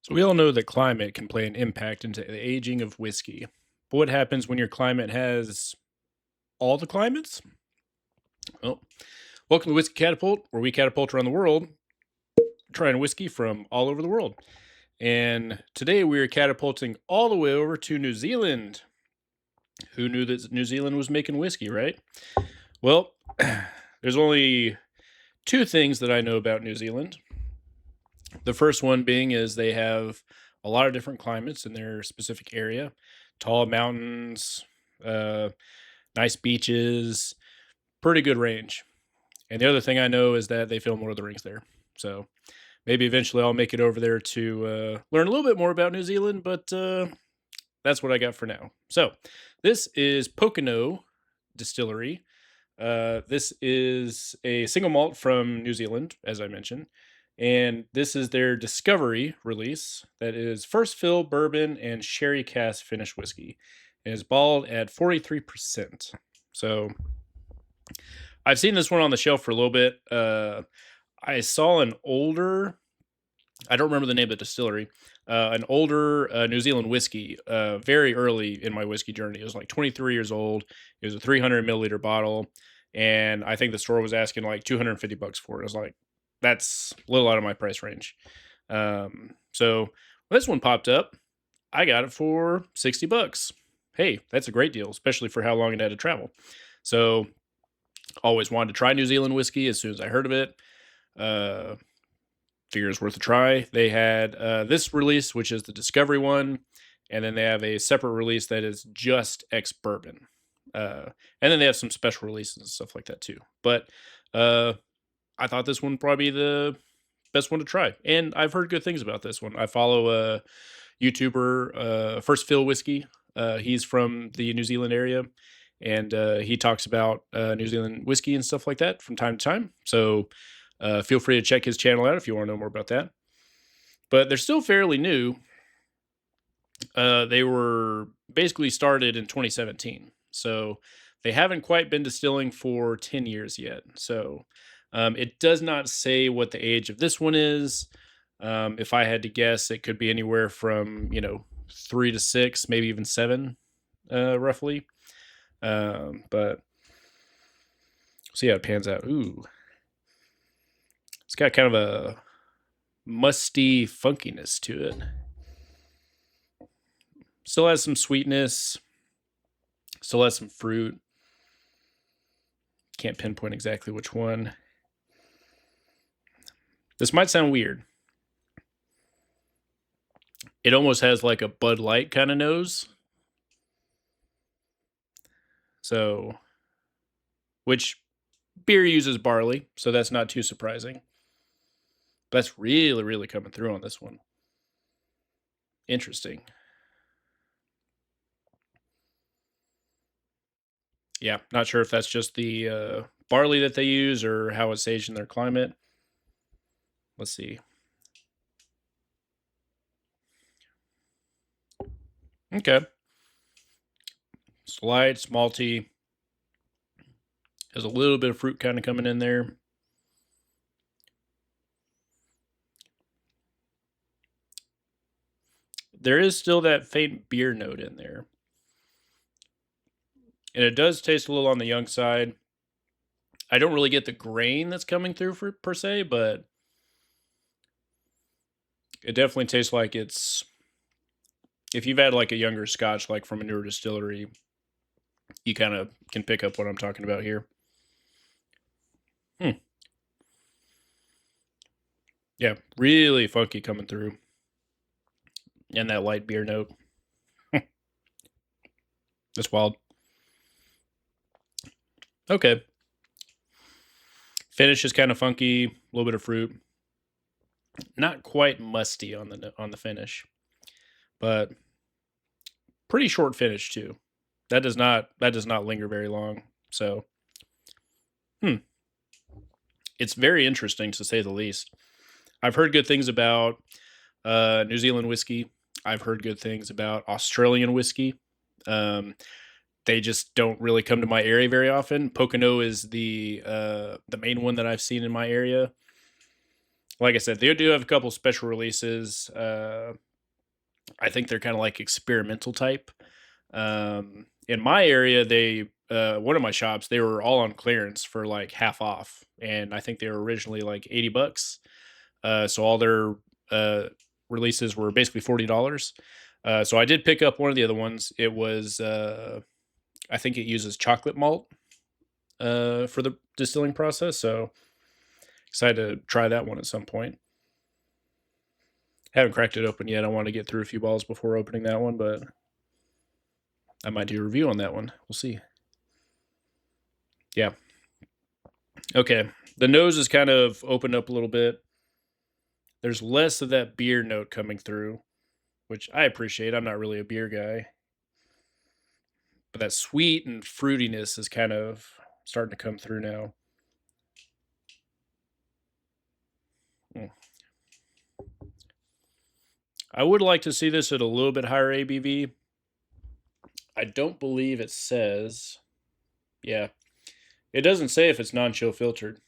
So we all know that climate can play an impact into the aging of whiskey. But what happens when your climate has all the climates? Well, welcome to Whiskey Catapult, where we catapult around the world, trying whiskey from all over the world. And today we are catapulting all the way over to New Zealand. Who knew that New Zealand was making whiskey, right? Well, there's only two things that I know about New Zealand. The first one being is they have a lot of different climates in their specific area, tall mountains, uh, nice beaches, pretty good range. And the other thing I know is that they film Lord of the Rings there. So maybe eventually I'll make it over there to learn a little bit more about New Zealand, but that's what I got for now. So this is Pokeno Distillery. This is a single malt from New Zealand, as I mentioned. And this is their Discovery release that is first fill bourbon and sherry cask finished whiskey. And is balled at 43%. So I've seen this one on the shelf for a little bit. I saw an older, I don't remember the name of the distillery, an older New Zealand whiskey very early in my whiskey journey. It was like 23 years old. It was a 300 milliliter bottle. And I think the store was asking like 250 bucks for it. I was like, that's a little out of my price range. So when this one popped up, I got it for 60 bucks. Hey, that's a great deal, especially for how long it had to travel. So always wanted to try New Zealand whiskey as soon as I heard of it. Figure it's worth a try. They had this release, which is the Discovery one, and then they have a separate release that is just ex-Bourbon. And then they have some special releases and stuff like that too. But I thought this one probably the best one to try. And I've heard good things about this one. I follow a YouTuber, First Fill Whiskey. He's from the New Zealand area, and he talks about New Zealand whiskey and stuff like that from time to time. So feel free to check his channel out if you want to know more about that. But they're still fairly new. They were basically started in 2017. So they haven't quite been distilling for 10 years yet. So it does not say what the age of this one is. If I had to guess, it could be anywhere from, 3 to 6, maybe even 7, roughly. But see how it pans out. Ooh. It's got kind of a musty funkiness to it. Still has some sweetness. Still has some fruit. Can't pinpoint exactly which one. This might sound weird. It almost has like a Bud Light kind of nose. So, which beer uses barley, so that's not too surprising. But that's really, really coming through on this one. Interesting. Yeah, not sure if that's just the barley that they use or how it's aged in their climate. Let's see. Okay. It's light, it's malty. Has a little bit of fruit kind of coming in there. There is still that faint beer note in there. And it does taste a little on the young side. I don't really get the grain that's coming through per se, but it definitely tastes like it's, if you've had like a younger scotch, like from a newer distillery, you kind of can pick up what I'm talking about here. Yeah, really funky coming through. And that light beer note. That's wild. Okay. Finish is kind of funky, a little bit of fruit. Not quite musty on the finish, but pretty short finish too. That does not linger very long. So, it's very interesting to say the least. I've heard good things about New Zealand whiskey. I've heard good things about Australian whiskey. They just don't really come to my area very often. Pokeno is the main one that I've seen in my area. like I said, they do have a couple special releases. I think they're kind of like experimental type. In my area, they one of my shops, they were all on clearance for like half off, and I think they were originally like $80. So all their uh, releases were basically $40. So I did pick up one of the other ones. It was I think it uses chocolate malt for the distilling process. So excited to try that one at some point. Haven't cracked it open yet. I want to get through a few balls before opening that one, but I might do a review on that one. We'll see. Yeah. Okay. The nose is kind of opened up a little bit. There's less of that beer note coming through, which I appreciate. I'm not really a beer guy. But that sweet and fruitiness is kind of starting to come through now. Mm. I would like to see this at a little bit higher ABV. I don't believe it says. Yeah. It doesn't say if it's non-chill filtered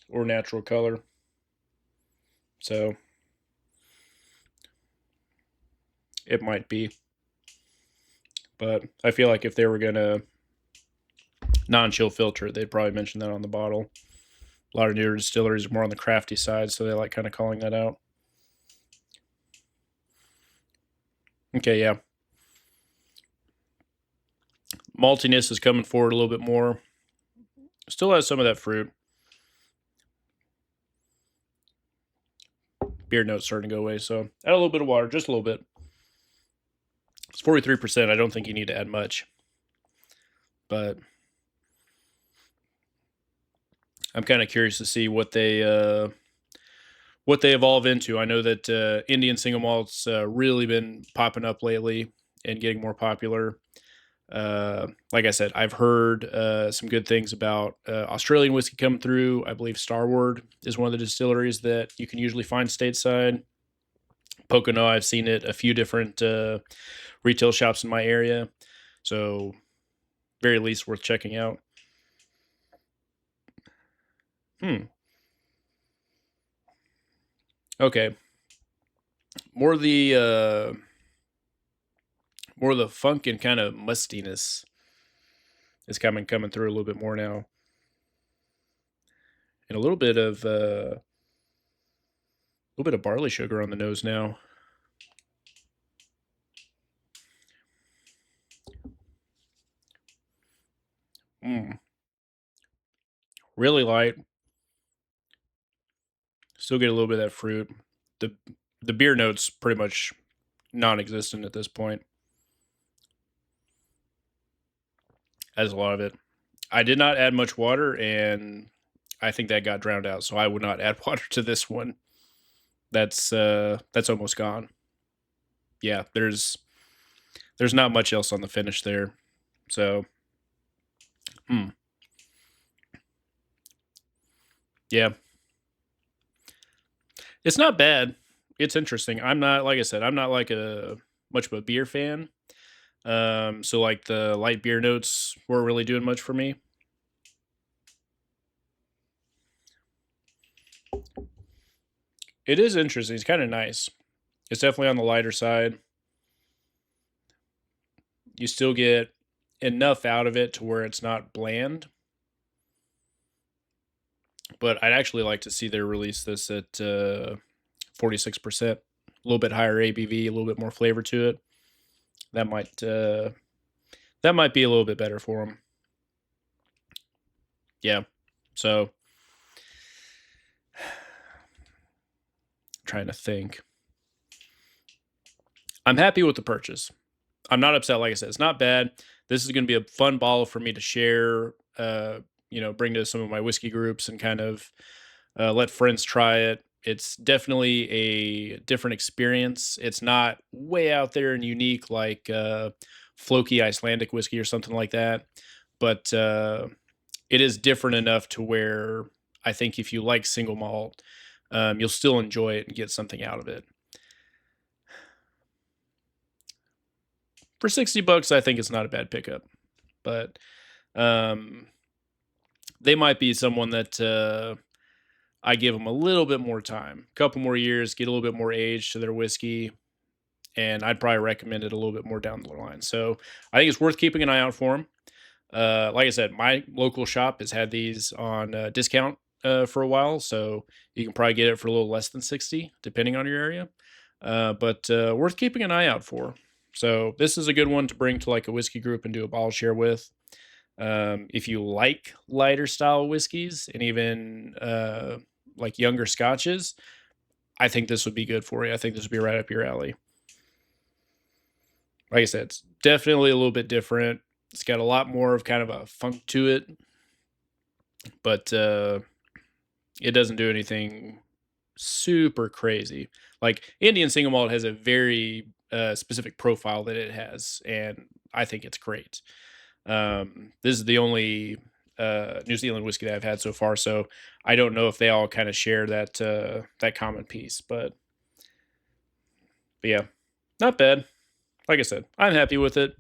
or natural color. So it might be. But I feel like if they were going to non-chill filter, they'd probably mention that on the bottle. A lot of newer distilleries are more on the crafty side, so they like kind of calling that out. Okay, yeah. Maltiness is coming forward a little bit more. Still has some of that fruit. Beer note's starting to go away, so add a little bit of water, just a little bit. It's 43%. I don't think you need to add much. But I'm kind of curious to see what they evolve into. I know that Indian single malts really been popping up lately and getting more popular. Like I said, I've heard some good things about Australian whiskey coming through. I believe Starward is one of the distilleries that you can usually find stateside. Pokeno, I've seen it a few different retail shops in my area. So, very least worth checking out. Okay. More the funk and kind of mustiness is coming through a little bit more now. And a little bit of barley sugar on the nose now. Really light. Still get a little bit of that fruit. The beer note's pretty much non-existent at this point. Has a lot of it. I did not add much water, and I think that got drowned out. So I would not add water to this one. That's almost gone. Yeah, there's not much else on the finish there. So, yeah, it's not bad. It's interesting. I'm not, like I said, I'm not like a much of a beer fan. So like the light beer notes weren't really doing much for me. It is interesting. It's kind of nice. It's definitely on the lighter side. You still get enough out of it to where it's not bland. But I'd actually like to see them release this at 46%, a little bit higher ABV, a little bit more flavor to it. That might be a little bit better for them. Yeah. So trying to think. I'm happy with the purchase. I'm not upset. Like I said, it's not bad. This is going to be a fun bottle for me to share, bring to some of my whiskey groups and kind of let friends try it. It's definitely a different experience. It's not way out there and unique like Floki Icelandic whiskey or something like that. But it is different enough to where I think if you like single malt, you'll still enjoy it and get something out of it. For $60, I think it's not a bad pickup. But they might be someone that I give them a little bit more time, a couple more years, get a little bit more age to their whiskey, and I'd probably recommend it a little bit more down the line. So I think it's worth keeping an eye out for them. Like I said, my local shop has had these on discount for a while, so you can probably get it for a little less than 60, depending on your area. But worth keeping an eye out for. So this is a good one to bring to like a whiskey group and do a bottle share with. If you like lighter style whiskeys and even like younger scotches, I think this would be good for you. I think this would be right up your alley. Like I said, it's definitely a little bit different. It's got a lot more of kind of a funk to it, but it doesn't do anything super crazy. Like Indian single malt has a very specific profile that it has, and I think it's great. This is the only New Zealand whiskey that I've had so far, so I don't know if they all kind of share that common piece, but yeah, not bad. Like I said, I'm happy with it.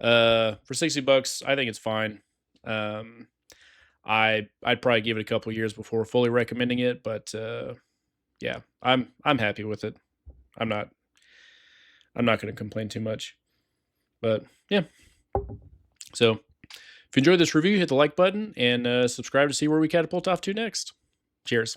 For $60, I think it's fine. Um, I'd probably give it a couple years before fully recommending it, but yeah, I'm happy with it. I'm not I'm not going to complain too much. But yeah, so if you enjoyed this review, hit the like button and subscribe to see where we catapult off to next. Cheers.